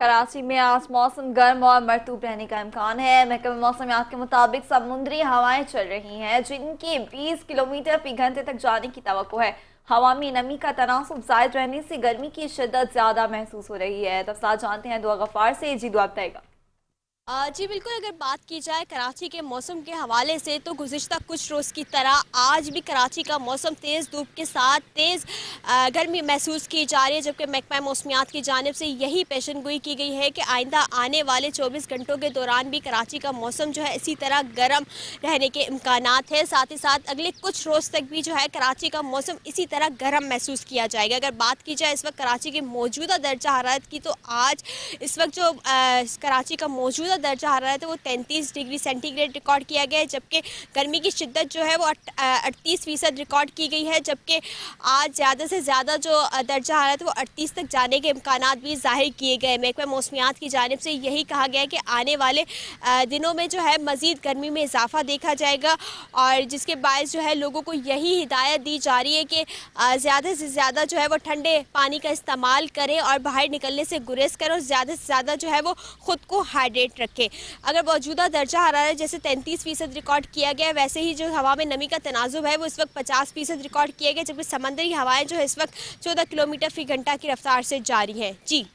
कराची में आज मौसम गर्म और मरतूब रहने का इम्कान है। महकमे मौसमियात के मुताबिक समुद्री हवाएं चल रही हैं जिनकी 20 किलोमीटर फी घंटे तक जाने की तवक्को है। हवा में नमी का तनासुब जायद रहने से गर्मी की शिद्दत ज्यादा महसूस हो रही है। तफसीलात जानते हैं दुआ गफ्फार से। जी दुआ बताएगा। जी बिल्कुल, अगर बात की जाए कराची के मौसम के हवाले से तो गुज़िश्ता कुछ रोज़ की तरह आज भी कराची का मौसम तेज़ धूप के साथ तेज़ गर्मी महसूस की जा रही है, जबकि महकमा मौसमियात की जानिब से यही पेशन गोई की गई है कि आइंदा आने वाले 24 घंटों के दौरान भी कराची का मौसम जो है इसी तरह गर्म रहने के इम्कानात है। साथ ही साथ अगले कुछ रोज़ तक भी जो है कराची का मौसम इसी तरह गर्म महसूस किया जाएगा। अगर बात की जाए इस वक्त कराची के मौजूदा दर्जा हरारत की, तो आज इस वक्त जो कराची का मौजूदा दर्जा हरारत है वो 33 डिग्री सेंटीग्रेड रिकॉर्ड किया गया है, जबकि गर्मी की शिद्दत जो है वो 38% रिकॉर्ड की गई है। जबकि आज ज़्यादा से ज़्यादा जो दर्जा हरारत है वो 38 तक जाने के इम्कानात भी ज़ाहिर किए गए। महकमा मौसमियात की जानिब से यही कहा गया है कि आने वाले दिनों में जो है मज़ीद गर्मी में इजाफा देखा जाएगा, और जिसके बायस जो है लोगों को यही हिदायत दी जा रही है कि ज़्यादा से ज़्यादा जो है वो ठंडे पानी का इस्तेमाल करें और बाहर निकलने से गुरेज करें, और ज़्यादा से ज़्यादा जो है वो ख़ुद को हाइड्रेट रखें। अगर मौजूदा दर्जा हरारत जैसे 33% रिकॉर्ड किया गया, वैसे ही जो हवा में नमी का तनाजुब है वो इस वक्त 50% रिकॉर्ड किया गया, जबकि समंदरी हवाएं जो है इस वक्त 14 किलोमीटर फी घंटा की रफ्तार से जारी हैं। जी।